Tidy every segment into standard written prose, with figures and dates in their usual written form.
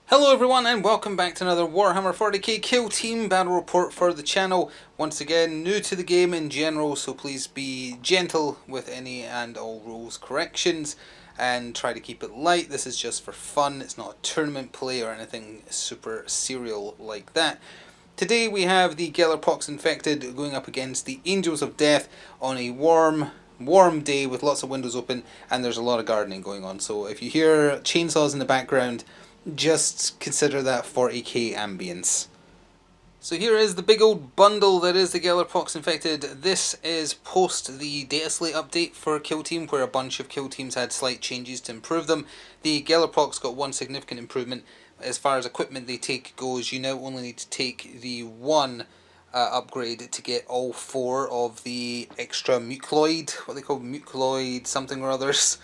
Hello everyone and welcome back to another Warhammer 40k Kill Team Battle Report for the channel. Once again, new to the game in general, so please be gentle with any and all rules corrections and try to keep it light. This is just for fun, it's not a tournament play or anything super serial like that. Today we have the Gellerpox infected going up against the Angels of Death on a warm day with lots of windows open, and there's a lot of gardening going on. So if you hear chainsaws in the background, just consider that 40k ambience. So here is the big old bundle that is the Gellerpox infected. This is post the data slate update for Kill Team, where a bunch of Kill Teams had slight changes to improve them. The Gellerpox got one significant improvement. As far as equipment they take goes, you now only need to take the one upgrade to get all four of the extra mucoid, what they call mucoid something or others,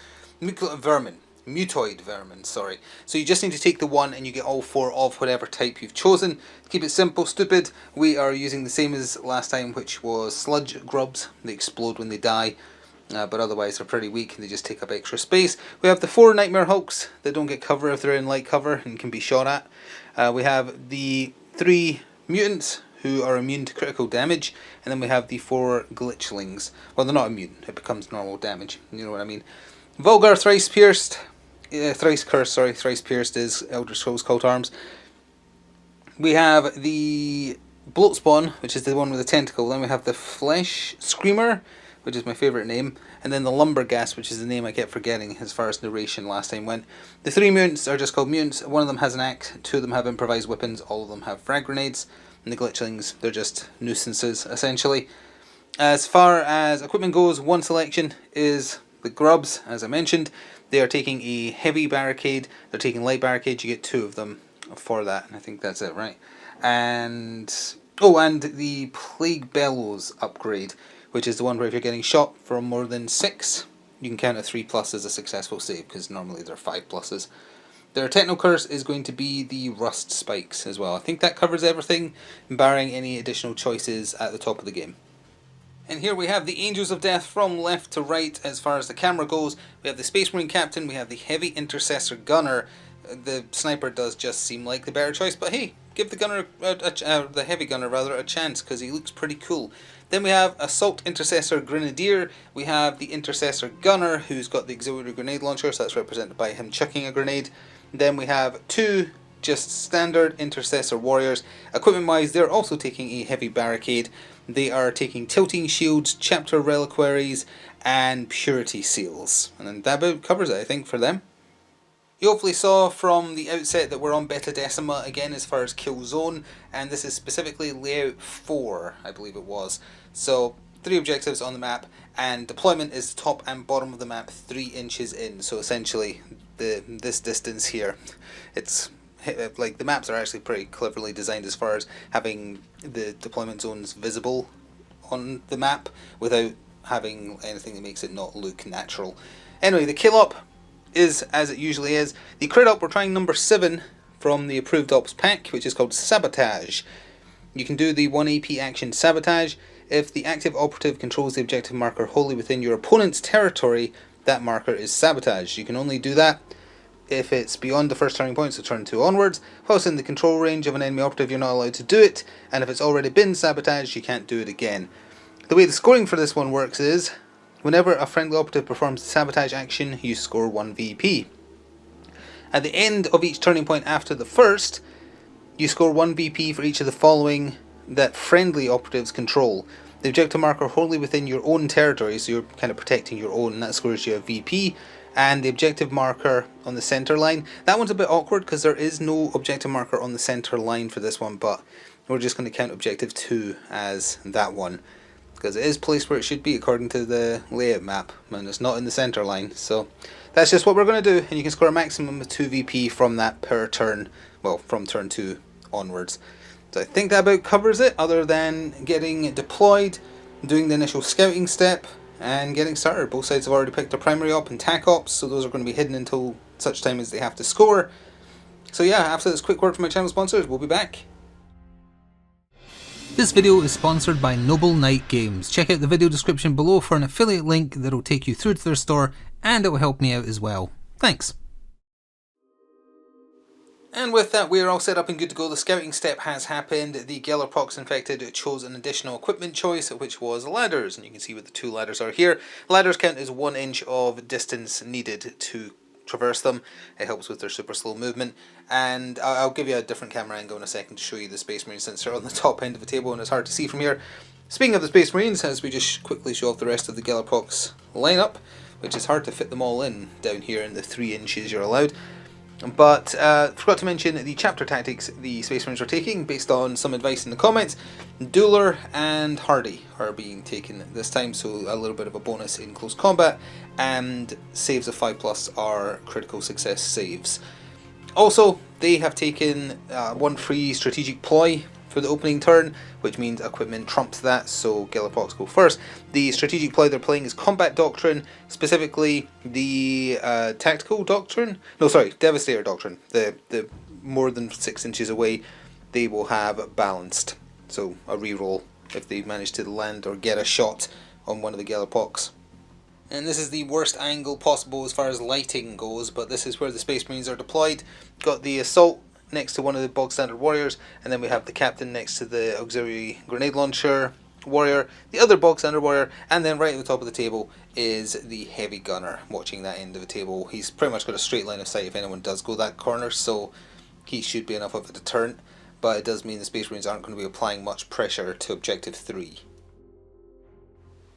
mutoid vermin, sorry. So you just need to take the one and you get all four of whatever type you've chosen. To keep it simple, stupid, we are using the same as last time, which was sludge grubs. They explode when they die, but otherwise they're pretty weak and they just take up extra space. We have the 4 Nightmare Hulks that don't get cover if they're in light cover and can be shot at. We have the 3 mutants who are immune to critical damage, and then we have the 4 glitchlings. Well, they're not immune, it becomes normal damage, you know what I mean. Vulgar Thrice Pierced, Thrice Cursed, sorry, Thrice Pierced is Elder Scrolls Cult Arms. We have the Bloatspawn, which is the one with the tentacle. Then we have the Flesh Screamer, which is my favourite name. And then the Lumberghast, which is the name I kept forgetting as far as narration last time went. The 3 mutants are just called mutants. One of them has an axe, 2 of them have improvised weapons, all of them have frag grenades. And the glitchlings, they're just nuisances, essentially. As far as equipment goes, one selection is the grubs, as I mentioned. They are taking a heavy barricade, they're taking light barricade, you get 2 of them for that, and I think that's it, right? And, oh, and the Plague Bellows upgrade, which is the one where if you're getting shot from more than 6, you can count a 3+ as a successful save, because normally they're 5+. Their Techno Curse is going to be the Rust Spikes as well. I think that covers everything, barring any additional choices at the top of the game. And here we have the Angels of Death from left to right as far as the camera goes. We have the Space Marine Captain, we have the Heavy Intercessor Gunner. The Sniper does just seem like the better choice, but hey, give the gunner, the Heavy Gunner rather, a chance, because he looks pretty cool. Then we have Assault Intercessor Grenadier, we have the Intercessor Gunner, who's got the Auxiliary Grenade Launcher, so that's represented by him chucking a grenade. Then we have 2 just standard Intercessor Warriors. Equipment wise, they're also taking a heavy barricade. They are taking Tilting Shields, Chapter Reliquaries, and Purity Seals. And then that about covers it, I think, for them. You hopefully saw from the outset that we're on Beta Decima again as far as Kill Zone, and this is specifically Layout 4, I believe it was. So, 3 objectives on the map, and deployment is top and bottom of the map 3 inches in. So essentially, this distance here, it's like the maps are actually pretty cleverly designed as far as having the deployment zones visible on the map without having anything that makes it not look natural. Anyway, the kill op is as it usually is. The crit op, we're trying number 7 from the approved ops pack, which is called Sabotage. You can do the 1 AP action Sabotage. If the active operative controls the objective marker wholly within your opponent's territory, that marker is Sabotage. You can only do that if it's beyond the first turning point, so turn 2 onwards. Whilst in the control range of an enemy operative, you're not allowed to do it, and if it's already been sabotaged, you can't do it again. The way the scoring for this one works is, whenever a friendly operative performs the sabotage action, you score 1 VP. At the end of each turning point after the first, you score 1 VP for each of the following that friendly operatives control. The objective marker wholly within your own territory, so you're kind of protecting your own, and that scores you a VP. And the objective marker on the center line, that one's a bit awkward because there is no objective marker on the center line for this one, but we're just going to count objective 2 as that one because it is placed where it should be according to the layout map, and it's not in the center line. So that's just what we're going to do, and you can score a maximum of 2 VP from that per turn, well, from turn 2 onwards. So I think that about covers it, other than getting deployed, doing the initial scouting step, and getting started. Both sides have already picked their primary op and tac ops, so those are going to be hidden until such time as they have to score. So yeah, after this quick word from my channel sponsors, we'll be back. This video is sponsored by Noble Knight Games. Check out the video description below for an affiliate link that will take you through to their store, and it will help me out as well. Thanks. And with that, we are all set up and good to go. The scouting step has happened. The Gellerpox infected chose an additional equipment choice, which was ladders. And you can see what the two ladders are here. Ladders count as 1 inch of distance needed to traverse them. It helps with their super slow movement. And I'll give you a different camera angle in a second to show you the Space Marines, since they're on the top end of the table and it's hard to see from here. Speaking of the Space Marines, as we just quickly show off the rest of the Gellerpox lineup, which is hard to fit them all in down here in the 3 inches you're allowed. But forgot to mention the chapter tactics the Space Marines are taking based on some advice in the comments. Dueler and Hardy are being taken this time, so a little bit of a bonus in close combat, and saves of 5+ are critical success saves. Also, they have taken 1 free Strategic Ploy for the opening turn, which means equipment trumps that, so Gellerpox go first. The Strategic Ploy they're playing is Combat Doctrine, specifically the Tactical Doctrine. No, sorry, Devastator Doctrine. The more than 6 inches away, they will have Balanced, so a reroll if they manage to land or get a shot on one of the Gellerpox. And this is the worst angle possible as far as lighting goes, but this is where the Space Marines are deployed. Got the Assault next to one of the bog standard warriors, and then we have the captain next to the auxiliary grenade launcher warrior, the other bog standard warrior, and then right at the top of the table is the heavy gunner watching that end of the table. He's pretty much got a straight line of sight if anyone does go that corner, so he should be enough of a deterrent, but it does mean the Space Marines aren't going to be applying much pressure to Objective 3.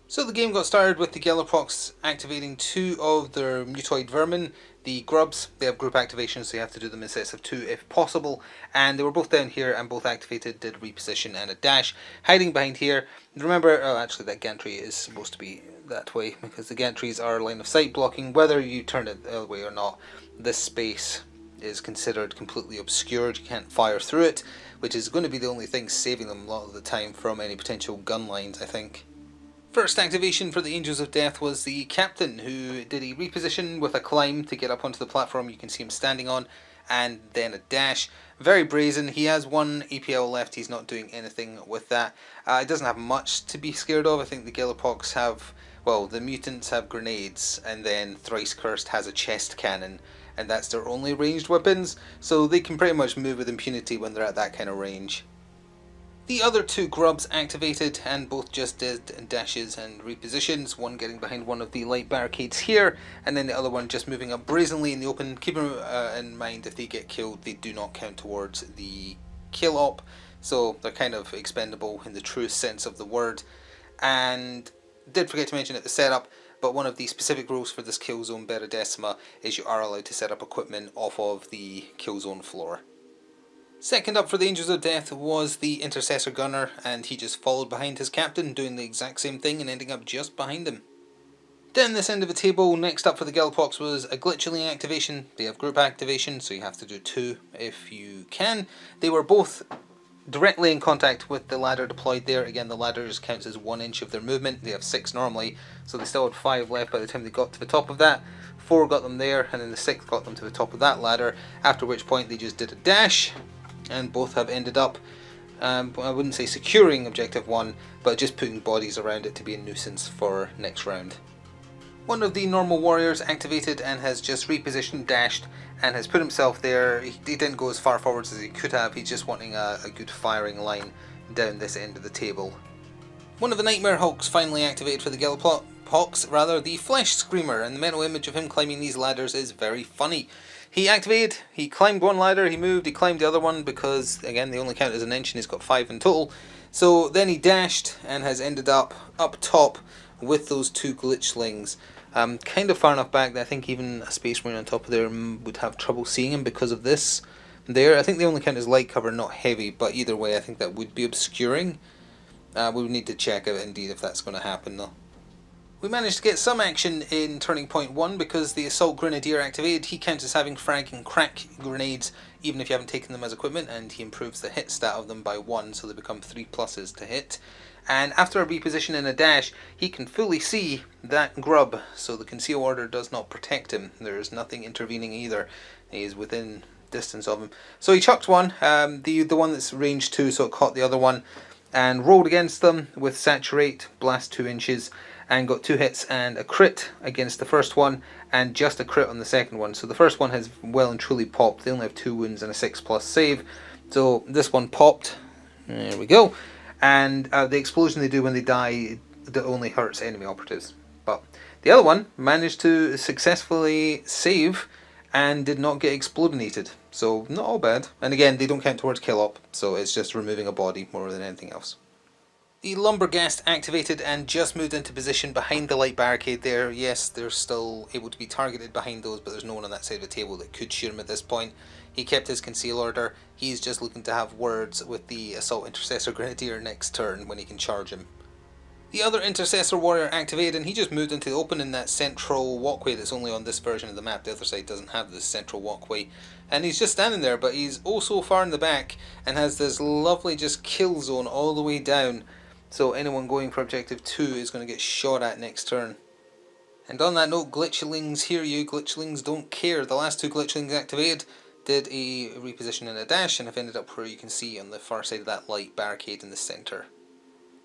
So the game got started with the Gellerpox activating 2 of their mutoid vermin. The grubs, they have group activation, so you have to do them in sets of 2 if possible. And they were both down here and both activated, did reposition and a dash. Hiding behind here, remember, oh, actually that gantry is supposed to be that way, because the gantries are line of sight blocking. Whether you turn it the other way or not, this space is considered completely obscured. You can't fire through it, which is going to be the only thing saving them a lot of the time from any potential gun lines, I think. First activation for the Angels of Death was the captain, who did a reposition with a climb to get up onto the platform you can see him standing on, and then a dash. Very brazen. He has 1 APL left. He's not doing anything with that. It doesn't have much to be scared of. I think the Gellerpox have, well, the mutants have grenades, and then Thrice Cursed has a chest cannon, and that's their only ranged weapons, so they can pretty much move with impunity when they're at that kind of range. The other 2 grubs activated and both just did dashes and repositions, one getting behind one of the light barricades here, and then the other one just moving up brazenly in the open. Keep in mind, if they get killed, they do not count towards the kill op, so they're kind of expendable in the truest sense of the word. And did forget to mention at the setup, but one of the specific rules for this kill zone Beridecima is you are allowed to set up equipment off of the kill zone floor. Second up for the Angels of Death was the Intercessor Gunner, and he just followed behind his captain, doing the exact same thing and ending up just behind him. Down this end of the table, next up for the Gellerpox was a Glitchling activation. They have group activation, so you have to do 2 if you can. They were both directly in contact with the ladder deployed there. Again, the ladder just counts as 1 inch of their movement. They have 6 normally, so they still had 5 left by the time they got to the top of that. 4 got them there, and then the 6th got them to the top of that ladder, after which point they just did a dash, and both have ended up, I wouldn't say securing Objective 1, but just putting bodies around it to be a nuisance for next round. One of the normal warriors activated and has just repositioned, dashed, and has put himself there. He didn't go as far forwards as he could have. He's just wanting a good firing line down this end of the table. One of the Nightmare Hulks finally activated for the Gellerpox, rather, the Flesh Screamer, and the mental image of him climbing these ladders is very funny. He activated, he climbed 1 ladder, he moved, he climbed the other one, because again they only count as an inch and he's got 5 in total. So then he dashed and has ended up top with those 2 glitchlings. Kind of far enough back that I think even a Space Marine on top of there would have trouble seeing him because of this there. I think they only count as light cover, not heavy, but either way I think that would be obscuring. We would need to check out indeed if that's going to happen though. We managed to get some action in Turning Point 1 because the Assault Grenadier activated. He counts as having frag and crack grenades even if you haven't taken them as equipment, and he improves the hit stat of them by 1, so they become 3 pluses to hit. And after a reposition and a dash, he can fully see that grub, so the Conceal Order does not protect him. There is nothing intervening either. He is within distance of him. So he chucked one, the one that's range 2, so it caught the other one, and rolled against them with Saturate, blast 2 inches, and got 2 hits and a crit against the first one, and just a crit on the second one. So the first one has well and truly popped. They only have 2 wounds and a 6+ save. So this one popped. There we go. And the explosion they do when they die, that only hurts enemy operatives. But the other one managed to successfully save and did not get explodinated. So not all bad. And again, they don't count towards kill op, so it's just removing a body more than anything else. The Lumberghast activated and just moved into position behind the light barricade there. Yes, they're still able to be targeted behind those, but there's no one on that side of the table that could shoot him at this point. He kept his conceal order. He's just looking to have words with the Assault Intercessor Grenadier next turn when he can charge him. The other Intercessor Warrior activated, and he just moved into the open in that central walkway that's only on this version of the map. The other side doesn't have this central walkway. And he's just standing there, but he's oh so far in the back and has this lovely just kill zone all the way down. So anyone going for Objective 2 is going to get shot at next turn. And on that note, Glitchlings, hear you, Glitchlings don't care. The last 2 Glitchlings activated did a reposition and a dash, and have ended up where you can see on the far side of that light barricade in the centre.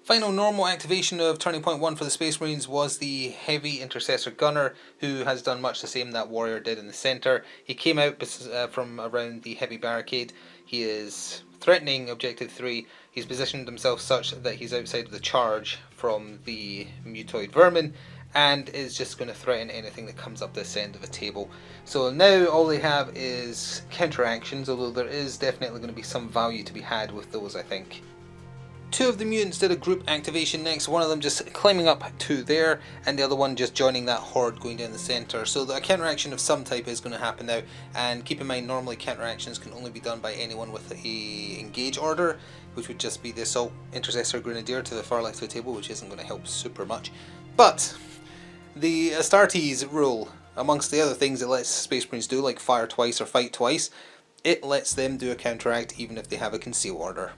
Final normal activation of Turning Point 1 for the Space Marines was the Heavy Intercessor Gunner, who has done much the same that Warrior did in the centre. He came out from around the heavy barricade. He is threatening Objective 3. He's positioned himself such that he's outside of the charge from the mutoid vermin, and is just going to threaten anything that comes up this end of a table. So now all they have is counteractions, although there is definitely going to be some value to be had with those, I think. 2 of the mutants did a group activation next, one of them just climbing up to there, and the other one just joining that horde going down the centre. So a counteraction of some type is going to happen now, and keep in mind normally counteractions can only be done by anyone with a engage order, which would just be the Assault Intercessor Grenadier to the far left of the table, which isn't going to help super much. But the Astartes rule, amongst the other things it lets Space Marines do, like fire twice or fight twice, it lets them do a counteract even if they have a conceal order.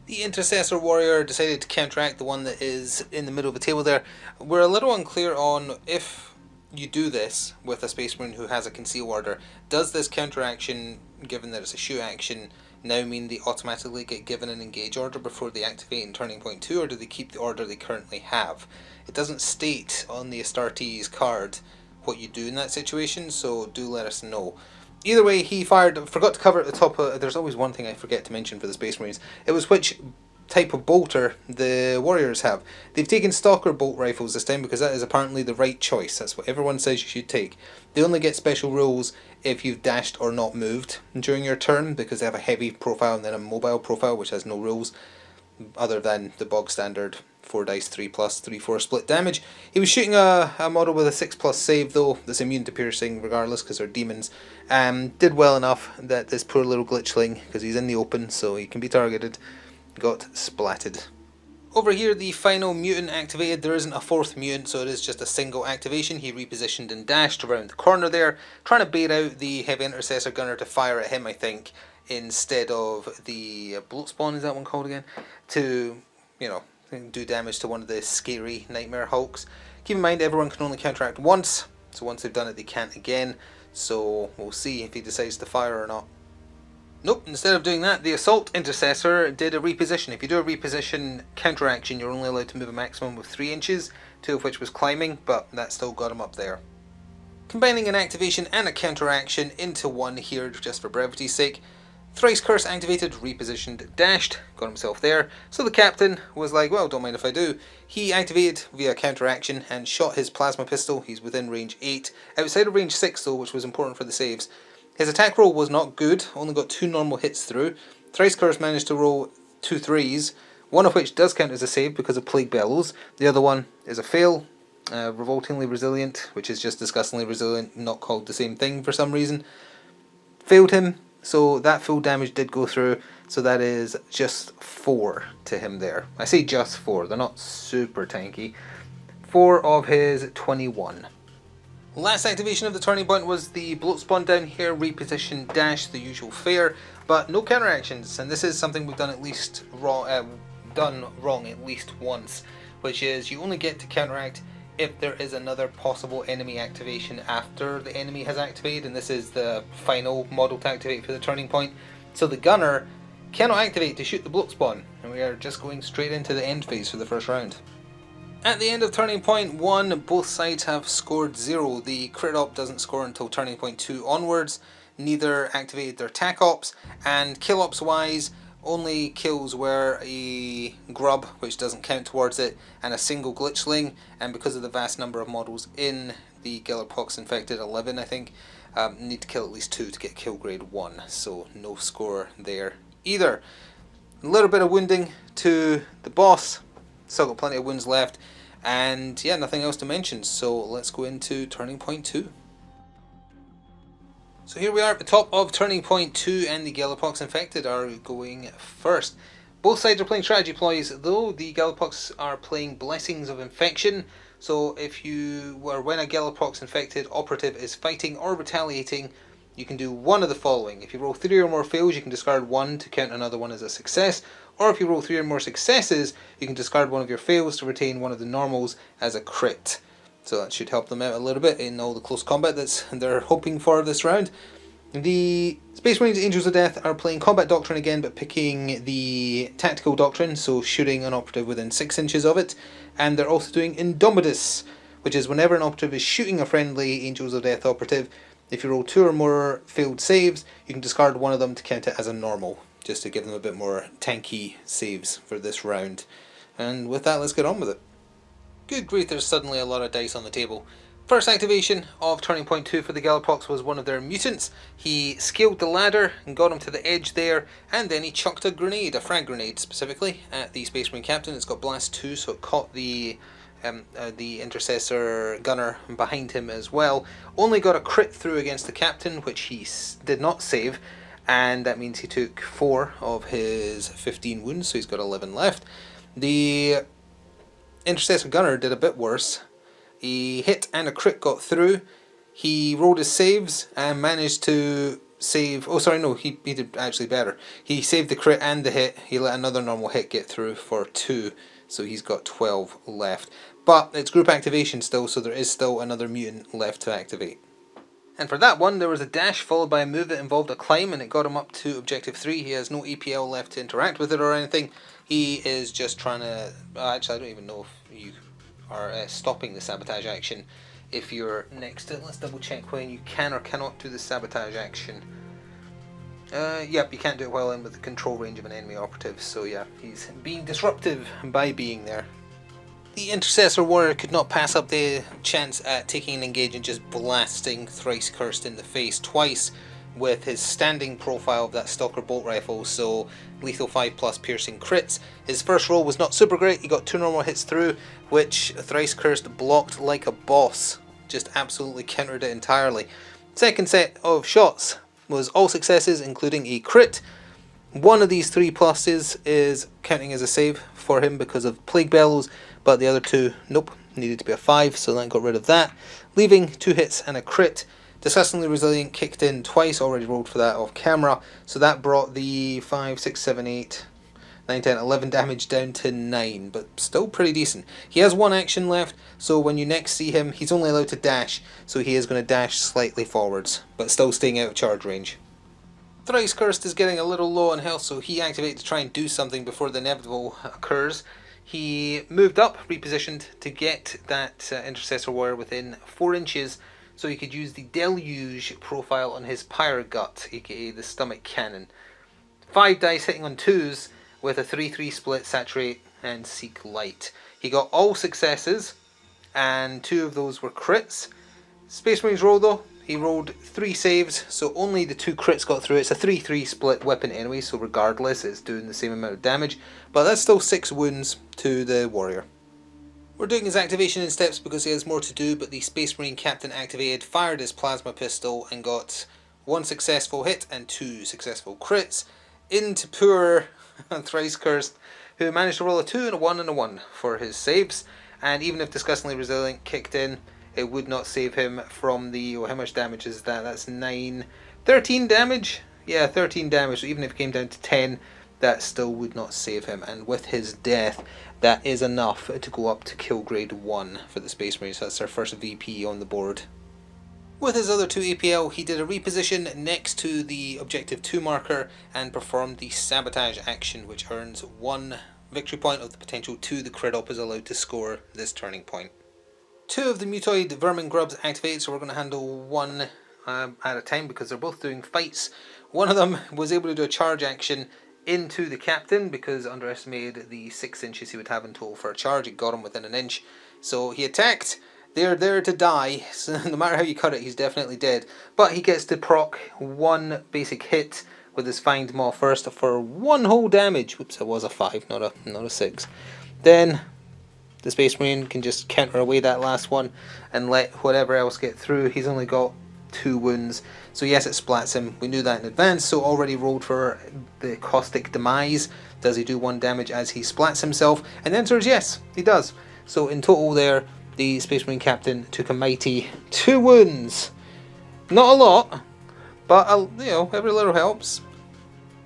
The Intercessor Warrior decided to counteract the one that is in the middle of the table there. We're a little unclear on if you do this with a Space Marine who has a conceal order. Does this counteraction, given that it's a shoot action, now mean they automatically get given an engage order before they activate in Turning Point 2, or do they keep the order they currently have? It doesn't state on the Astartes card what you do in that situation, so do let us know. Either way, he fired, forgot to cover at the top, there's always one thing I forget to mention for the Space Marines. It was which type of bolter the Warriors have. They've taken Stalker bolt rifles this time because that is apparently the right choice. That's what everyone says you should take. They only get special rules if you've dashed or not moved during your turn, because they have a heavy profile and then a mobile profile which has no rules other than the bog standard 4 dice 3+, 3/4 split damage. He was shooting a model with a 6+ save though, that's immune to piercing regardless because they're demons. Did well enough that this poor little glitchling, because he's in the open so he can be targeted, got splatted. Over here the final mutant activated. There isn't a 4th mutant, so it is just a single activation. He repositioned and dashed around the corner there, trying to bait out the Heavy Intercessor Gunner to fire at him, I think, instead of the Bloatspawn, is that one called again, to, you know, do damage to one of the scary Nightmare Hulks. Keep in mind everyone can only counteract once, so once they've done it they can't again, so we'll see if he decides to fire or not. Nope, instead of doing that, the Assault Intercessor did a reposition. If you do a reposition counteraction, you're only allowed to move a maximum of 3 inches, 2 of which was climbing, but that still got him up there. Combining an activation and a counteraction into one here, just for brevity's sake. Thrice Curse activated, repositioned, dashed, got himself there. So the captain was like, well, don't mind if I do. He activated via counteraction and shot his plasma pistol. He's within range 8. Outside of range 6 though, which was important for the saves. His attack roll was not good, only got 2 normal hits through. Thrice Curse managed to roll 2 3s, one of which does count as a save because of Plague Bellows. The other one is a fail. Revoltingly Resilient, which is just disgustingly resilient, not called the same thing for some reason. Failed him. So that full damage did go through, so that is just 4 to him there. I say just 4, they're not super tanky. 4 of his 21. Last activation of the turning point was the Bloatspawn down here, reposition, dash, the usual fare, but no counteractions, and this is something we've done at least wrong at least once, which is you only get to counteract if there is another possible enemy activation after the enemy has activated, and this is the final model to activate for the turning point. So the gunner cannot activate to shoot the Bloatspawn, and we are just going straight into the end phase for the first round. At the end of turning point 1, both sides have scored 0. The crit op doesn't score until turning point 2 onwards. Neither activated their tac ops, and kill ops wise, only kills were a grub, which doesn't count towards it, and a single glitchling, and because of the vast number of models in the Gellerpox infected, 11 I think, need to kill at least 2 to get kill grade 1, so no score there either. A little bit of wounding to the boss, still got plenty of wounds left, and yeah, nothing else to mention, so let's go into turning point 2. So here we are at the top of turning point 2, and the Gellerpox infected are going first. Both sides are playing Strategic Ploys, though the Gellerpox are playing Blessings of Infection. So if you were, when a Gellerpox infected operative is fighting or retaliating, you can do one of the following. If you roll 3 or more fails, you can discard 1 to count another one as a success. Or if you roll 3 or more successes, you can discard one of your fails to retain one of the normals as a crit. So that should help them out a little bit in all the close combat that they're hoping for this round. The Space Marines Angels of Death are playing Combat Doctrine again, but picking the Tactical Doctrine, so shooting an operative within 6 inches of it. And they're also doing Indomitus, which is whenever an operative is shooting a friendly Angels of Death operative, if you roll 2 or more failed saves, you can discard one of them to count it as a normal, just to give them a bit more tanky saves for this round. And with that, let's get on with it. Good grief, there's suddenly a lot of dice on the table. First activation of turning point 2 for the Gellerpox was one of their mutants. He scaled the ladder and got him to the edge there, and then he chucked a grenade, a frag grenade specifically, at the Space Marine captain. It's got blast 2, so it caught the intercessor gunner behind him as well. Only got a crit through against the captain, which he did not save, and that means he took 4 of his 15 wounds, so he's got 11 left. The intercessor gunner did a bit worse. He hit and a crit got through. He rolled his saves and managed to save... Oh, sorry, no, he did actually better. He saved the crit and the hit. He let another normal hit get through for 2, so he's got 12 left. But it's group activation still, so there is still another mutant left to activate. And for that one, there was a dash followed by a move that involved a climb, and it got him up to objective 3. He has no EPL left to interact with it or anything. He is just trying to... actually, I don't even know if you are stopping the sabotage action if you're next to it. Let's double check when you can or cannot do the sabotage action. Yep, you can't do it while in with the control range of an enemy operative, so yeah, he's being disruptive by being there. The Intercessor Warrior could not pass up the chance at taking an engage and just blasting Thrice Cursed in the face twice with his standing profile of that Stalker Bolt Rifle, so lethal 5+ piercing crits. His first roll was not super great, he got 2 normal hits through, which Thrice Cursed blocked like a boss, just absolutely countered it entirely. Second set of shots was all successes, including a crit. One of these 3 pluses is counting as a save for him because of Plague Bellows, but the other 2, nope, needed to be a 5, so that got rid of that, leaving 2 hits and a crit. Disgustingly Resilient kicked in twice, already rolled for that off camera, so that brought the 5, 6, 7, 8, 9, 10, 11 damage down to 9, but still pretty decent. He has 1 action left, so when you next see him, he's only allowed to dash, so he is going to dash slightly forwards, but still staying out of charge range. Thrice Cursed is getting a little low on health, so he activated to try and do something before the inevitable occurs. He moved up, repositioned, to get that Intercessor Warrior within 4 inches, so he could use the Deluge profile on his Pyre Gut, aka the Stomach Cannon. 5 dice hitting on 2s with a 3-3 split, Saturate and Seek Light. He got all successes, and 2 of those were crits. Space Marines roll though, he rolled 3 saves, so only the 2 crits got through. It's a 3-3 split weapon anyway, so regardless it's doing the same amount of damage, but that's still 6 wounds to the warrior. We're doing his activation in steps because he has more to do, but the Space Marine captain activated, fired his plasma pistol and got 1 successful hit and 2 successful crits into poor Thrice Cursed, who managed to roll a 2 and a 1 and a 1 for his saves, and even if Disgustingly Resilient kicked in, it would not save him from the... Oh, how much damage is that? That's 9... 13 damage? Yeah, 13 damage, so even if it came down to 10, that still would not save him, and with his death, that is enough to go up to kill grade 1 for the Space Marines. That's their first VP on the board. With his other 2 APL, he did a reposition next to the Objective 2 marker and performed the Sabotage action, which earns 1 victory point of the potential 2 the crit op is allowed to score this turning point. 2 of the mutoid vermin grubs activated, so we're going to handle one at a time because they're both doing fights. One of them was able to do a charge action into the captain because it underestimated the 6 inches he would have in total for a charge. It got him within an inch. So he attacked. They're there to die, so no matter how you cut it, he's definitely dead. But he gets to proc 1 basic hit with his Find Maw first for 1 whole damage. Whoops, it was a 5, not a 6. Then the Space Marine can just counter away that last one and let whatever else get through. He's only got 2 wounds, so yes, it splats him. We knew that in advance, so already rolled for the Caustic Demise. Does he do 1 damage as he splats himself? And the answer is yes, he does. So in total there, the Space Marine Captain took a mighty 2 wounds. Not a lot, but you know, every little helps.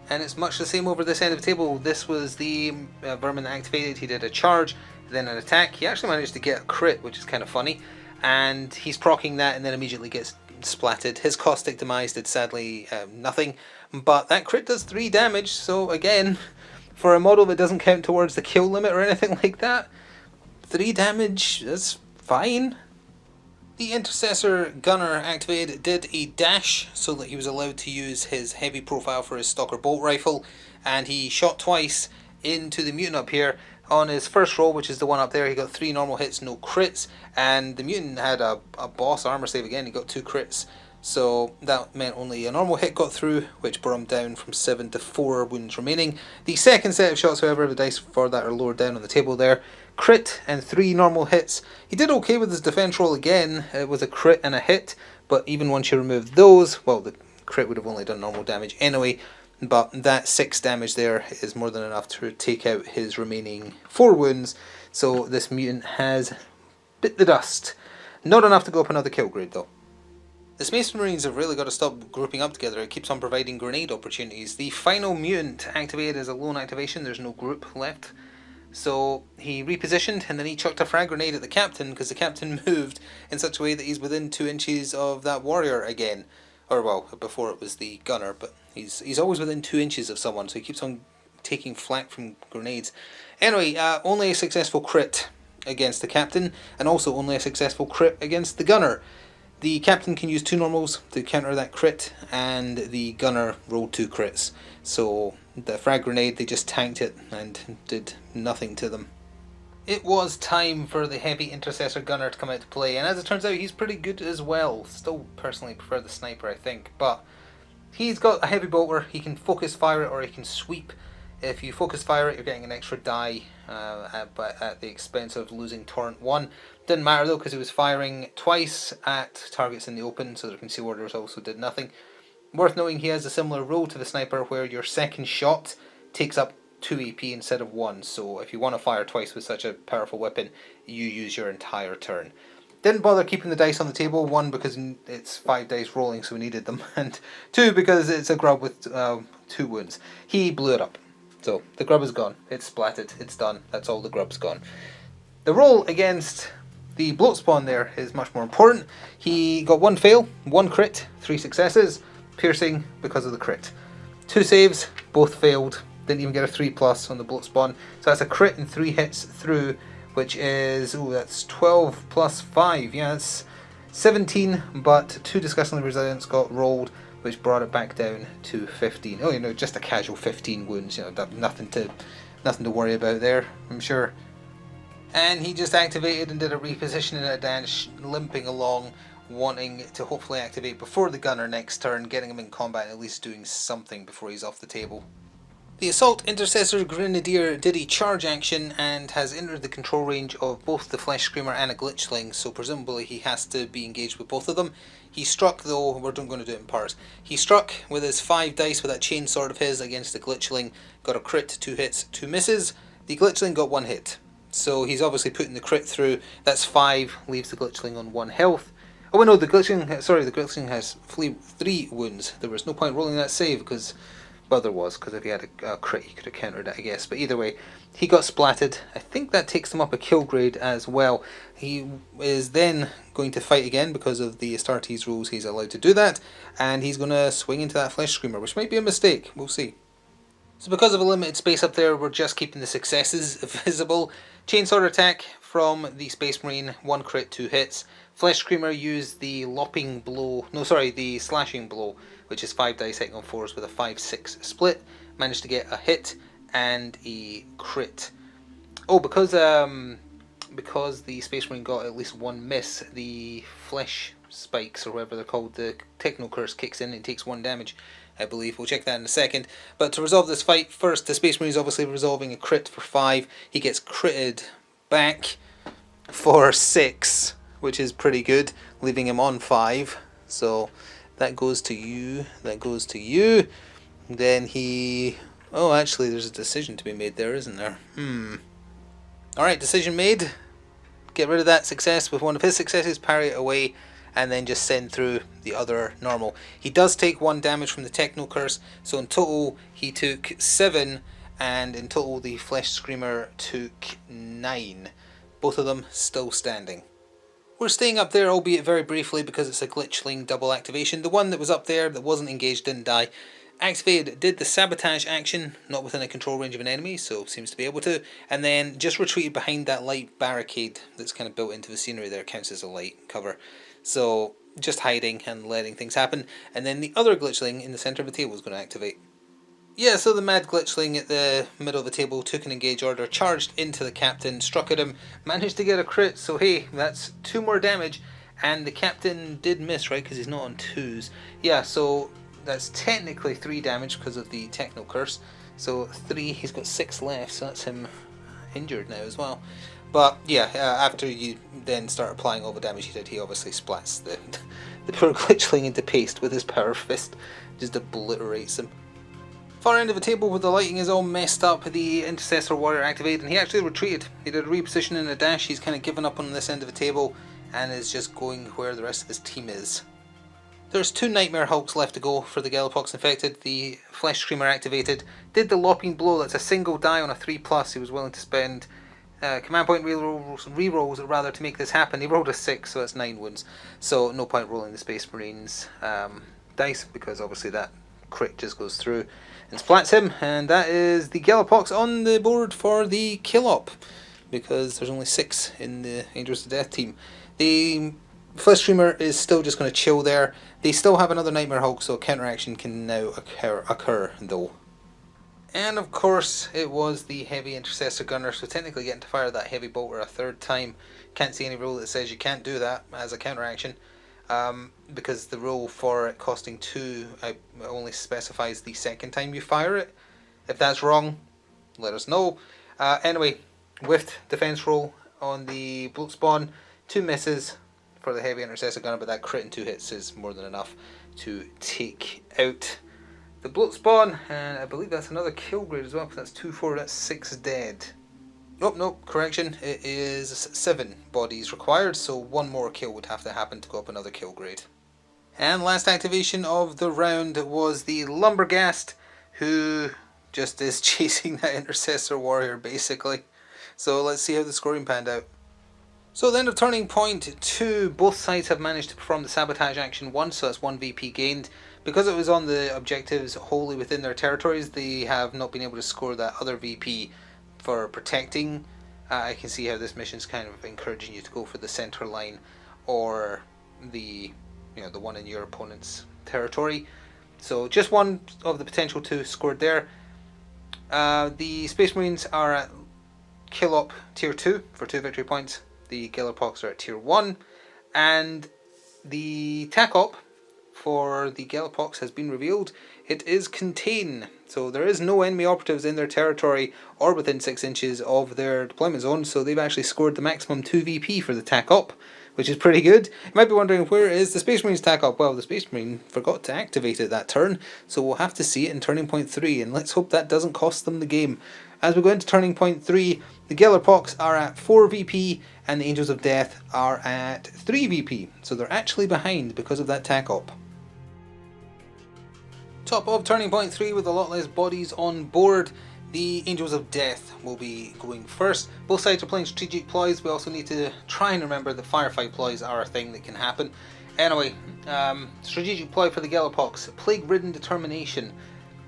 And it's much the same over this end of the table. This was the vermin activated. He did a charge, then an attack. He actually managed to get a crit, which is kind of funny. And he's proccing that and then immediately gets splatted. His Caustic Demise did sadly nothing, but that crit does 3 damage. So again, for a model that doesn't count towards the kill limit or anything like that, 3 damage, that's fine. The Intercessor Gunner activated did a dash so that he was allowed to use his heavy profile for his Stalker Bolt Rifle, and he shot twice into the mutant up here. On his first roll, which is the one up there, he got 3 normal hits, no crits, and the mutant had a boss armor save again. He got 2 crits, so that meant only a normal hit got through, which brought him down from 7 to 4 wounds remaining. The second set of shots, however, the dice for that are lower down on the table there. Crit and 3 normal hits. He did okay with his defense roll again. It was a crit and a hit, but even once you remove those, well, the crit would have only done normal damage anyway. But that 6 damage there is more than enough to take out his remaining 4 wounds. So this mutant has bit the dust. Not enough to go up another kill grade though. The Space Marines have really got to stop grouping up together. It keeps on providing grenade opportunities. The final mutant activated as a lone activation. There's no group left. So he repositioned and then he chucked a frag grenade at the captain because the captain moved in such a way that he's within 2 inches of that warrior again. Or well, before it was the gunner, but he's always within 2 inches of someone, so he keeps on taking flak from grenades. Anyway, only a successful crit against the captain, and also only a successful crit against the gunner. The captain can use 2 normals to counter that crit, and the gunner rolled 2 crits. So the frag grenade, they just tanked it and did nothing to them. It was time for the heavy Intercessor Gunner to come out to play, and as it turns out, he's pretty good as well. Still personally prefer the sniper, I think, but he's got a heavy bolter. He can focus fire it or he can sweep. If you focus fire it, you're getting an extra die, but at the expense of losing Torrent 1. Didn't matter though, because he was firing twice at targets in the open, so the conceal orders also did nothing. Worth noting, he has a similar role to the sniper where your second shot takes up 2 AP instead of 1, so if you want to fire twice with such a powerful weapon, you use your entire turn. Didn't bother keeping the dice on the table, 1 because it's 5 dice rolling so we needed them, and 2 because it's a grub with 2 wounds. He blew it up. So the grub is gone, it's splatted, it's done, that's all the grub's gone. The roll against the bloat spawn there is much more important. He got 1 fail, 1 crit, 3 successes, piercing because of the crit. 2 saves, both failed. Didn't even get a 3+ on the bloat spawn. So that's a crit and 3 hits through, which is, that's 12 plus 5. Yeah, that's 17, but 2 disgustingly resilience got rolled, which brought it back down to 15. Oh, you know, just a casual 15 wounds. You know, nothing to worry about there, I'm sure. And he just activated and did a repositioning at a dash, limping along, wanting to hopefully activate before the gunner next turn, getting him in combat and at least doing something before he's off the table. The Assault Intercessor Grenadier did a charge action and has entered the control range of both the Flesh Screamer and a Glitchling, so presumably he has to be engaged with both of them. He struck though, we're going to do it in parts. He struck with his 5 dice with that chain sword of his against the Glitchling, got a crit, 2 hits, 2 misses. The Glitchling got 1 hit, so he's obviously putting the crit through. That's 5, leaves the Glitchling on 1 health. Oh no, the Glitchling has 3 wounds. There was no point rolling that save because, well, there was, because if he had a crit he could have countered it, I guess. But either way, he got splatted. I think that takes him up a kill grade as well. He is then going to fight again because of the Astartes rules. He's allowed to do that, and he's going to swing into that Flesh Screamer, which might be a mistake. We'll see. So because of a limited space up there, we're just keeping the successes visible. Chainsword attack from the Space Marine, 1 crit, 2 hits. Flesh Screamer used the the slashing blow, which is 5 dice hitting on 4s with a 5-6 split. Managed to get a hit and a crit. Oh, because the Space Marine got at least 1 miss, the Flesh Spikes, or whatever they're called, the Techno Curse kicks in and takes 1 damage, I believe. We'll check that in a second. But to resolve this fight, first, the Space Marine is obviously resolving a crit for 5. He gets critted back for 6, which is pretty good, leaving him on 5. So that goes to you, that goes to you. Then he... Oh, actually, there's a decision to be made there, isn't there? Alright, decision made. Get rid of that success with one of his successes, parry it away, and then just send through the other normal. He does take 1 damage from the Techno Curse, so in total he took 7, and in total the Flesh Screamer took 9. Both of them still standing. We're staying up there, albeit very briefly, because it's a glitchling double activation. The one that was up there that wasn't engaged didn't die. Activated, did the sabotage action, not within a control range of an enemy, so seems to be able to, and then just retreated behind that light barricade that's kind of built into the scenery there. It counts as a light cover. So just hiding and letting things happen, and then the other glitchling in the centre of the table is going to activate. Yeah, so the mad glitchling at the middle of the table took an engage order, charged into the captain, struck at him, managed to get a crit, so hey, that's 2 more damage, and the captain did miss, right, because he's not on 2s. Yeah, so that's technically 3 damage because of the Techno Curse, so 3, he's got 6 left, so that's him injured now as well. But yeah, after you then start applying all the damage he did, he obviously splats the poor glitchling into paste with his power fist, just obliterates him. Far end of the table where the lighting is all messed up, the Intercessor Warrior activated, and he actually retreated. He did a reposition and a dash. He's kind of given up on this end of the table and is just going where the rest of his team is. There's 2 Nightmare Hulks left to go for the Gellerpox infected. The Flesh Screamer activated, did the Lopping Blow. That's a single die on a 3+. He was willing to spend command point rerolls rather to make this happen. He rolled a 6, so that's 9 wounds. So no point rolling the Space Marines dice, because obviously that crit just goes through and splats him, and that is the Gellerpox on the board for the kill-op, because there's only 6 in the Angels of Death team. The Flesh Screamer is still just going to chill there. They still have another Nightmare Hulk, so counteraction can now occur though. And of course it was the Heavy Intercessor Gunner, so technically getting to fire that Heavy Bolter a 3rd time. Can't see any rule that says you can't do that as a counteraction. Because the rule for it costing 2 only specifies the 2nd time you fire it. If that's wrong, let us know. Anyway, whiffed defense roll on the Bloat Spawn, 2 misses for the Heavy Intercessor Gunner, but that crit and 2 hits is more than enough to take out the Bloat Spawn, and I believe that's another kill grade as well, because that's 2-4, that's 6 dead. Nope, correction, it is 7 bodies required, so 1 more kill would have to happen to go up another kill grade. And last activation of the round was the Lumberghast, who just is chasing that Intercessor Warrior basically. So let's see how the scoring panned out. So at the end of turning point 2, both sides have managed to perform the sabotage action once, so that's 1 VP gained. Because it was on the objectives wholly within their territories, they have not been able to score that other VP for protecting. I can see how this mission is kind of encouraging you to go for the center line or the one in your opponent's territory. So just 1 of the potential 2 scored there. The Space Marines are at Kill Op Tier 2 for 2 victory points. The Gellerpox are at Tier 1, and the TAC Op for the Gellerpox has been revealed. It is Contain, so there is no enemy operatives in their territory or within 6 inches of their deployment zone, so they've actually scored the maximum 2 VP for the TAC Op, which is pretty good. You might be wondering, where is the Space Marine's TAC Op? Well, the Space Marine forgot to activate it that turn, so we'll have to see it in Turning Point 3, and let's hope that doesn't cost them the game. As we go into Turning Point 3, the Gellerpox are at 4 VP, and the Angels of Death are at 3 VP, so they're actually behind because of that TAC Op. Top of Turning Point 3 with a lot less bodies on board. The Angels of Death will be going first. Both sides are playing Strategic Ploys. We also need to try and remember that Firefight Ploys are a thing that can happen. Anyway, Strategic Ploy for the Gellerpox. Plague-ridden determination.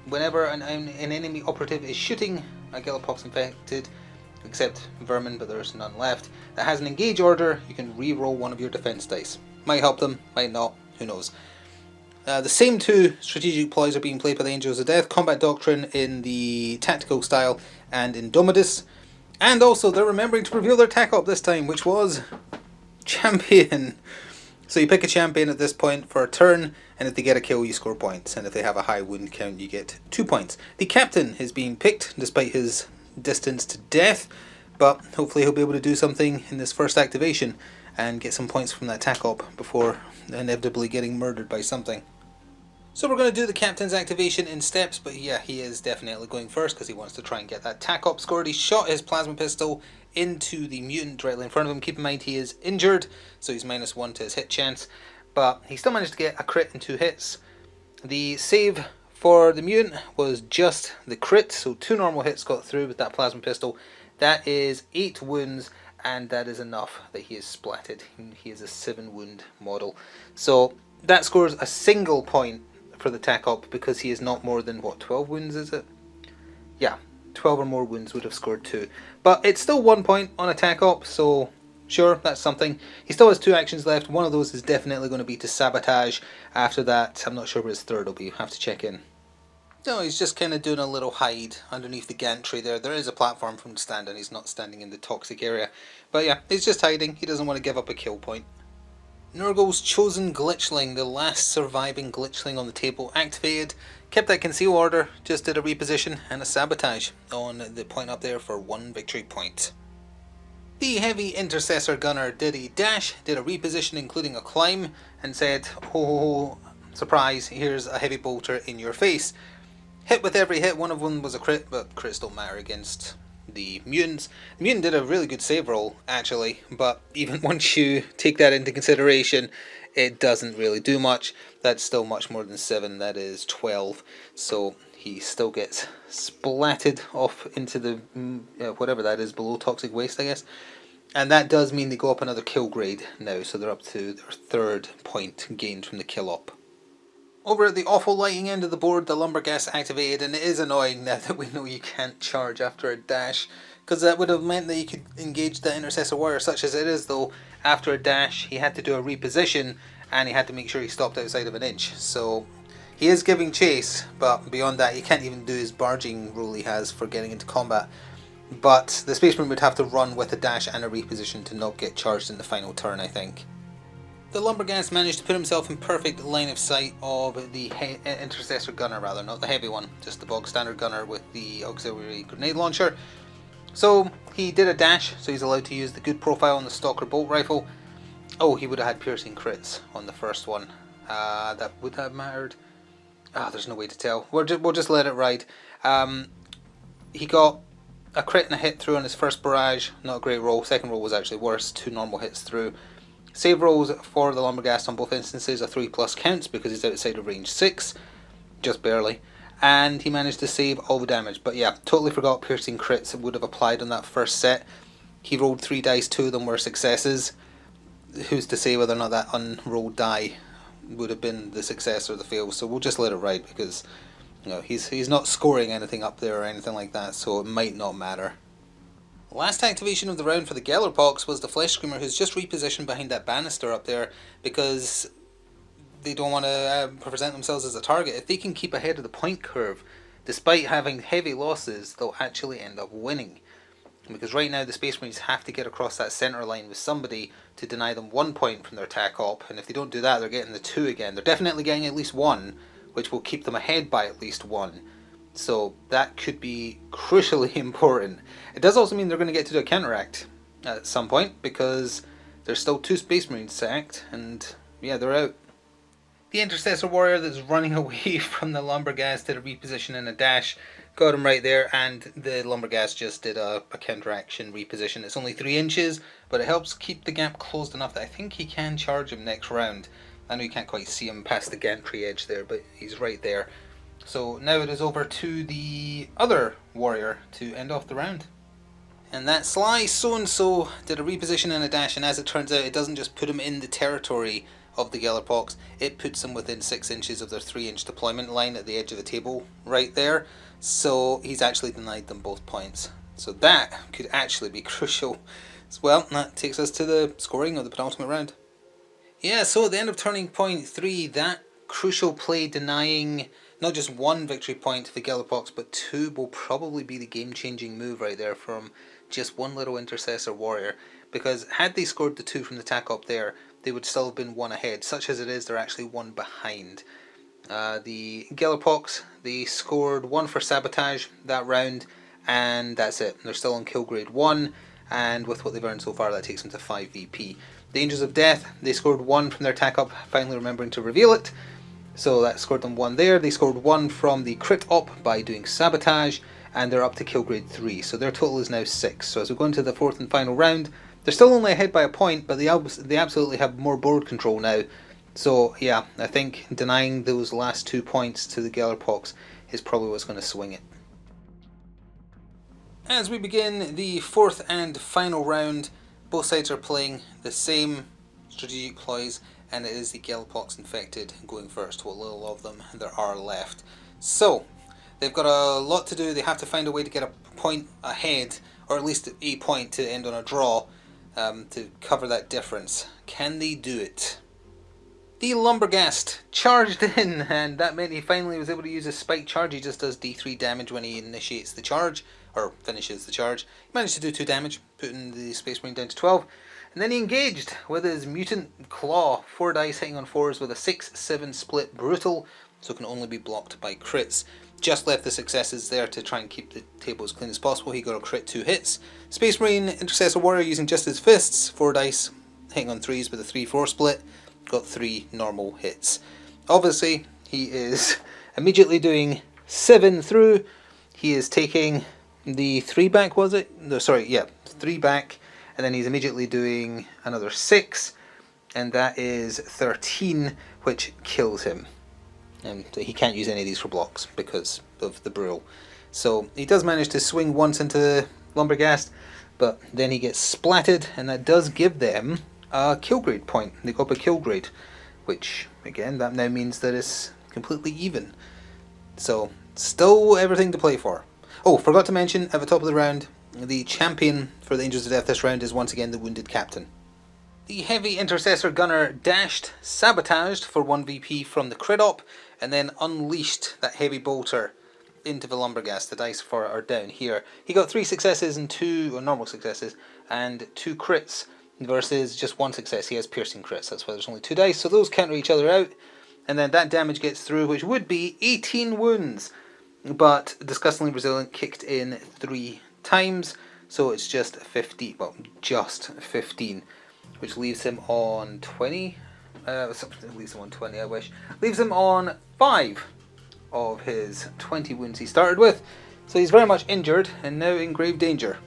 Whenever an enemy operative is shooting a Gellerpox infected, except vermin, but there's none left, that has an engage order, you can re-roll one of your defense dice. Might help them, might not, who knows. The same two strategic ploys are being played by the Angels of Death, Combat Doctrine in the tactical style and Indomitus. And also they're remembering to reveal their tac op this time, which was Champion. So you pick a champion at this point for a turn, and if they get a kill you score points, and if they have a high wound count you get 2 points. The captain is being picked despite his distance to death, but hopefully he'll be able to do something in this first activation and get some points from that tac op before inevitably getting murdered by something. So we're going to do the captain's activation in steps, but yeah, he is definitely going first because he wants to try and get that tac op scored. He shot his plasma pistol into the mutant directly in front of him. Keep in mind he is injured, so he's -1 to his hit chance, but he still managed to get a crit and 2 hits. The save for the mutant was just the crit, so 2 normal hits got through with that plasma pistol. That is 8 wounds, and that is enough that he is splatted. He is a 7 wound model. So that scores a single point for the tac op because he is not more than, what, 12 wounds is it? Yeah, 12 or more wounds would have scored 2. But it's still 1 point on a tac op, so sure, that's something. He still has 2 actions left. One of those is definitely going to be to sabotage. After that, I'm not sure what his third will be. I'll have to check in. No, he's just kind of doing a little hide underneath the gantry there. There is a platform for him to stand on. He's not standing in the toxic area. But yeah, he's just hiding. He doesn't want to give up a kill point. Nurgle's chosen glitchling, the last surviving glitchling on the table, activated, kept that conceal order, just did a reposition and a sabotage on the point up there for 1 victory point. The heavy intercessor gunner did a dash, did a reposition including a climb, and said, oh, surprise, here's a heavy bolter in your face. Hit with every hit. One of them was a crit, but crits don't matter against the mutants. The mutant did a really good save roll actually, but even once you take that into consideration, it doesn't really do much. That's still much more than 7, that is 12, so he still gets splatted off into the whatever that is, below toxic waste I guess, and that does mean they go up another kill grade now, so they're up to their 3rd point gained from the kill op. Over at the awful lighting end of the board, the Lumberghast activated, and it is annoying now that we know you can't charge after a dash, because that would have meant that you could engage the Intercessor Warrior. Such as it is though, after a dash he had to do a reposition, and he had to make sure he stopped outside of an inch. So he is giving chase, but beyond that he can't even do his barging rule he has for getting into combat. But the Space Marine would have to run with a dash and a reposition to not get charged in the final turn, I think. The Lumberghast managed to put himself in perfect line of sight of the Intercessor Gunner, rather, not the heavy one, just the bog standard gunner with the auxiliary grenade launcher. So he did a dash, so he's allowed to use the good profile on the Stalker bolt rifle. Oh, he would have had piercing crits on the first one. That would have mattered. There's no way to tell. We'll just let it ride. He got a crit and a hit through on his first barrage, not a great roll. Second roll was actually worse, 2 normal hits through. Save rolls for the Lumberghast on both instances are 3+ counts because he's outside of range 6, just barely, and he managed to save all the damage. But yeah, totally forgot piercing crits would have applied on that first set. He rolled 3 dice, 2 of them were successes. Who's to say whether or not that unrolled die would have been the success or the fail, so we'll just let it ride because he's not scoring anything up there or anything like that, so it might not matter. Last activation of the round for the Gellerpox was the Flesh Screamer, who's just repositioned behind that banister up there because they don't want to present themselves as a target. If they can keep ahead of the point curve, despite having heavy losses, they'll actually end up winning. Because right now the Space Marines have to get across that centre line with somebody to deny them 1 point from their tac op, and if they don't do that they're getting the 2 again. They're definitely getting at least 1, which will keep them ahead by at least 1. So that could be crucially important. It does also mean they're going to get to do a counteract at some point, because there's still 2 Space Marines sacked, and yeah, they're out. The Intercessor Warrior that's running away from the Lumberghast did a reposition and a dash, got him right there, and the Lumberghast just did a counteraction reposition. It's only 3 inches, but it helps keep the gap closed enough that I think he can charge him next round. I know you can't quite see him past the gantry edge there, but he's right there. So now it is over to the other warrior to end off the round. And that sly so-and-so did a reposition and a dash, and as it turns out it doesn't just put him in the territory of the Gellerpox, it puts them within 6 inches of their 3-inch deployment line at the edge of the table right there. So he's actually denied them both points. So that could actually be crucial. Well, that takes us to the scoring of the penultimate round. Yeah, so at the end of turning point 3, that crucial play denying not just 1 victory point to the Gellerpox, but 2 will probably be the game-changing move right there from just one little intercessor warrior. Because had they scored the 2 from the attack up there, they would still have been 1 ahead. Such as it is, they're actually 1 behind. The Gellerpox, they scored 1 for sabotage that round, and that's it. They're still on kill grade 1, and with what they've earned so far, that takes them to 5 VP. The Angels of Death, they scored 1 from their attack up, finally remembering to reveal it. So that scored them 1 there. They scored 1 from the crit up by doing sabotage, and they're up to kill grade 3. So their total is now 6. So as we go into the 4th and final round, they're still only ahead by a point, but they absolutely have more board control now. So yeah, I think denying those last 2 points to the Gellerpox is probably what's going to swing it. As we begin the 4th and final round, both sides are playing the same Strategic Ploys, and it is the Gellerpox infected going first, what little of them there are left. So, they've got a lot to do. They have to find a way to get a point ahead, or at least a point to end on a draw, to cover that difference. Can they do it? The Lumberghast charged in, and that meant he finally was able to use his spike charge. He just does D3 damage when he initiates the charge, or finishes the charge. He managed to do 2 damage, putting the Space Marine down to 12. And then he engaged with his Mutant Claw, 4 dice hitting on 4s with a 6-7 split brutal, so it can only be blocked by crits. Just left the successes there to try and keep the table as clean as possible. He got a crit 2 hits. Space Marine Intercessor Warrior using just his fists, 4 dice hitting on 3s with a 3-4 split, got 3 normal hits. Obviously, he is immediately doing 7 through. He is taking the 3 back, was it? No, sorry, yeah, 3 back. And then he's immediately doing another 6, and that is 13, which kills him. And he can't use any of these for blocks because of the Brule. So he does manage to swing once into Lumberghast, but then he gets splatted, and that does give them a kill grade point. They go up a kill grade, which, again, that now means that it's completely even. So, still everything to play for. Oh, forgot to mention, at the top of the round, the champion for the Angels of Death this round is once again the Wounded Captain. The Heavy Intercessor Gunner dashed, sabotaged for 1 VP from the crit op, and then unleashed that Heavy Bolter into the Lumberghast. The dice for it are down here. He got 3 successes and 2 normal successes, and 2 crits versus just 1 success. He has piercing crits, that's why there's only 2 dice, so those counter each other out, and then that damage gets through, which would be 18 wounds. But Disgustingly Resilient kicked in 3 times, so it's just 50, well, just 15, which leaves him on 20, leaves him on 20, I wish, leaves him on 5 of his 20 wounds he started with, so he's very much injured and now in grave danger.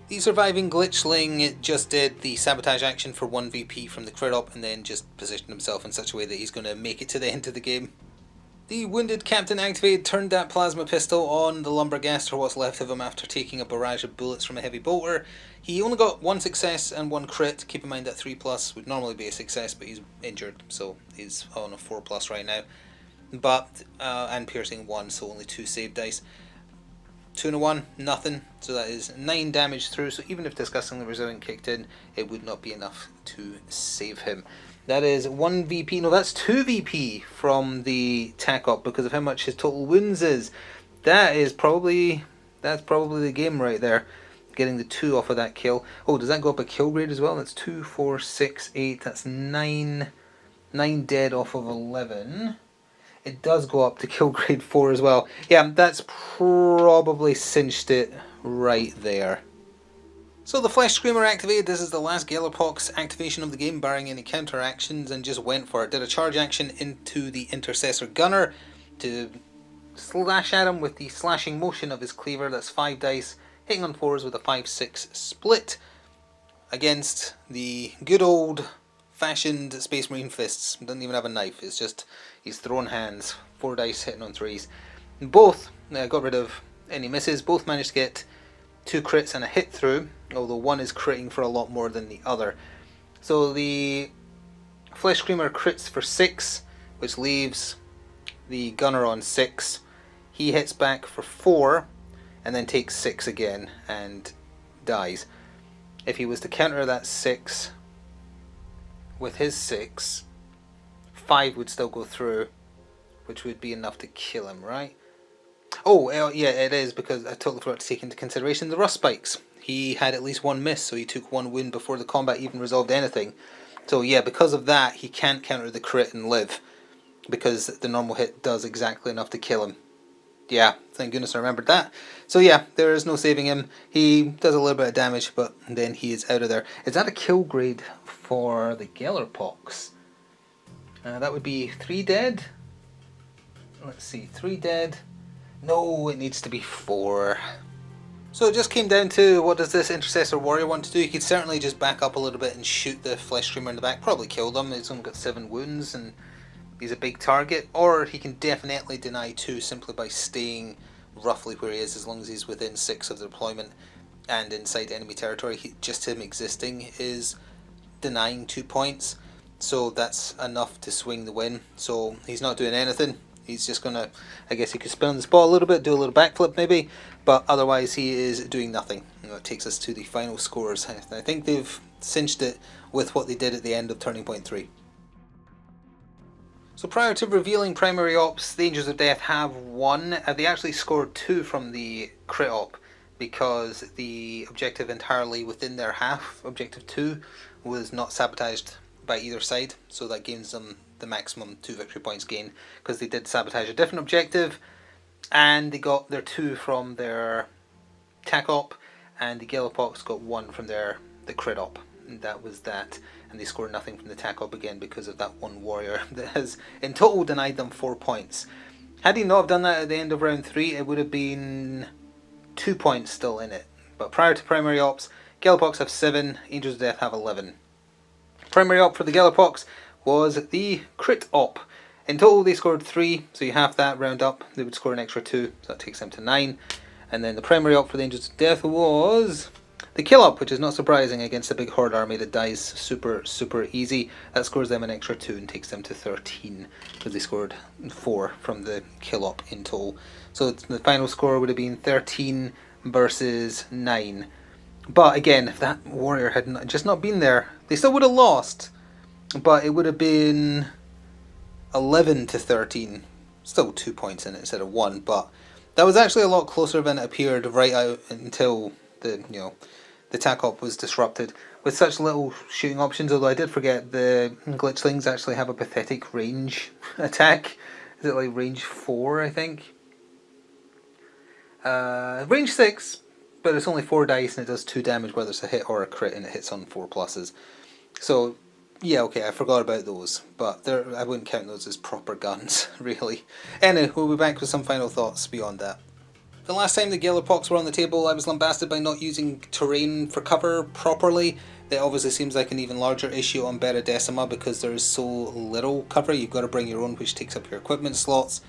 The surviving Glitchling just did the sabotage action for 1 VP from the crit up, and then just positioned himself in such a way that he's going to make it to the end of the game. The Wounded Captain activated, turned that plasma pistol on the Lumberghast, or what's left of him, after taking a barrage of bullets from a Heavy Bolter. He only got 1 success and 1 crit. Keep in mind that 3+ would normally be a success, but he's injured, so he's on a 4+ right now. But and piercing 1, so only 2 save dice. 2 and a 1, nothing. So that is 9 damage through. So even if Disgustingly Resilient kicked in, it would not be enough to save him. That is 1 VP, no, that's 2 VP from the tack up because of how much his total wounds is. That's probably the game right there, getting the 2 off of that kill. Oh, does that go up a kill grade as well? That's 2, 4, 6, 8, that's 9 dead off of 11. It does go up to kill grade 4 as well. Yeah, that's probably cinched it right there. So the Flesh Screamer activated. This is the last Gellerpox activation of the game, barring any counter actions, and just went for it. Did a charge action into the Intercessor Gunner to slash at him with the slashing motion of his cleaver. That's 5 dice, hitting on 4s with a 5-6 split against the good old fashioned Space Marine fists. Doesn't even have a knife, it's just he's thrown hands. 4 dice hitting on 3s. Both got rid of any misses. Both managed to get 2 crits and a hit through, although one is critting for a lot more than the other. So the Flesh Screamer crits for 6, which leaves the gunner on 6. He hits back for 4, and then takes 6 again, and dies. If he was to counter that 6 with his 6, 5 would still go through, which would be enough to kill him, right? Oh, yeah, it is, because I totally forgot to take into consideration the rust spikes. He had at least 1 miss, so he took 1 wound before the combat even resolved anything. So yeah, because of that, he can't counter the crit and live, because the normal hit does exactly enough to kill him. Yeah, thank goodness I remembered that. So yeah, there is no saving him. He does a little bit of damage, but then he is out of there. Is that a kill grade for the Gellerpox? That would be 3 dead. Let's see, 3 dead. No, it needs to be 4. So it just came down to, what does this Intercessor Warrior want to do? He could certainly just back up a little bit and shoot the Flesh Screamer in the back. Probably kill them. He's only got 7 wounds and he's a big target. Or he can definitely deny 2 simply by staying roughly where he is, as long as he's within 6 of the deployment and inside enemy territory. Just him existing is denying 2 points. So that's enough to swing the win. So he's not doing anything. He's just going to, I guess he could spin on the spot a little bit, do a little backflip maybe, but otherwise he is doing nothing. That takes us to the final scores. I think they've cinched it with what they did at the end of Turning Point 3. So prior to revealing primary ops, the Angels of Death have won. They actually scored 2 from the crit op, because the objective entirely within their half, objective 2, was not sabotaged by either side, so that gains them the maximum 2 victory points gained, because they did sabotage a different objective, and they got their 2 from their tac op, and the Gellerpox got 1 from the crit op, and that was that. And they scored nothing from the tac op again because of that 1 warrior that has in total denied them 4 points. Had he not have done that at the end of round 3, it would have been 2 points still in it. But prior to primary ops, Gellerpox have 7, Angels of Death have 11. Primary op for the Gellerpox was the crit op. In total they scored 3, so you half that, round up, they would score an extra 2, so that takes them to 9. And then the primary op for the Angels of Death was the kill op, which is not surprising against a big horde army that dies super easy. That scores them an extra 2 and takes them to 13, because they scored 4 from the kill op in total. So the final score would have been 13 versus 9. But again, if that warrior had just not been there, they still would have lost. But it would have been 11 to 13. Still 2 points in it instead of 1. But that was actually a lot closer than it appeared right out until the tac op was disrupted with such little shooting options. Although I did forget, the glitchlings actually have a pathetic range attack. Is it like range 4, I think? Range 6, but it's only 4 dice and it does 2 damage whether it's a hit or a crit, and it hits on 4 pluses. So yeah, okay, I forgot about those, but I wouldn't count those as proper guns, really. Anyway, we'll be back with some final thoughts beyond that. The last time the Gellerpox were on the table, I was lambasted by not using terrain for cover properly. That obviously seems like an even larger issue on Beta Decima, because there is so little cover. You've got to bring your own, which takes up your equipment slots.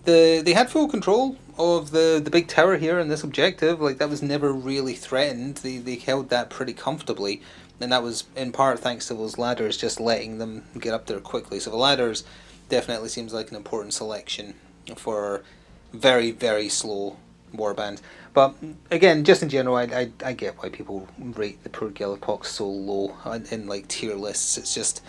They had full control of the big tower here in this objective. Like, that was never really threatened. They held that pretty comfortably. And that was in part thanks to those ladders just letting them get up there quickly. So the ladders definitely seems like an important selection for very slow warbands. But again, just in general, I get why people rate the poor Gellerpox so low in like tier lists. It's just,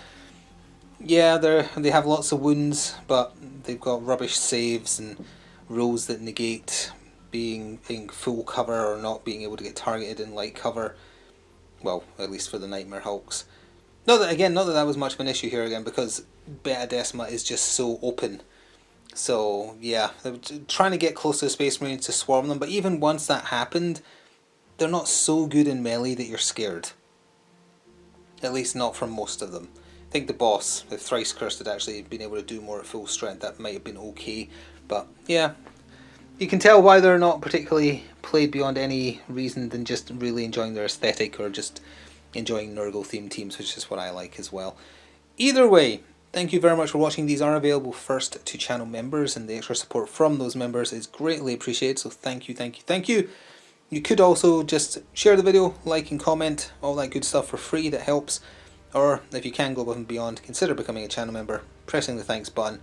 yeah, they have lots of wounds, but they've got rubbish saves and rules that negate being in full cover or not being able to get targeted in light cover. Well, at least for the Nightmare Hulks. Not that was much of an issue here again, because Beta Decima is just so open. So yeah, they were trying to get close to the Space Marines to swarm them, but even once that happened, they're not so good in melee that you're scared. At least not from most of them. I think the boss, if Thrice Cursed, had actually been able to do more at full strength, that might have been okay. But yeah, you can tell why they're not particularly played beyond any reason than just really enjoying their aesthetic or just enjoying Nurgle themed teams, which is what I like as well. Either way, thank you very much for watching. These are available first to channel members, and the extra support from those members is greatly appreciated, so thank you. You could also just share the video, like and comment, all that good stuff for free, that helps. Or, if you can go above and beyond, consider becoming a channel member, pressing the thanks button,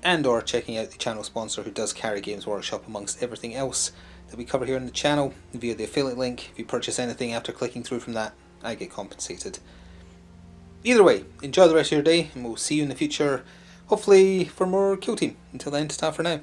and or checking out the channel sponsor who does carry Games Workshop amongst everything else that we cover here on the channel via the affiliate link. If you purchase anything after clicking through from that, I get compensated. Either way, enjoy the rest of your day, and we'll see you in the future, hopefully for more Kill Team. Until then, ta for now.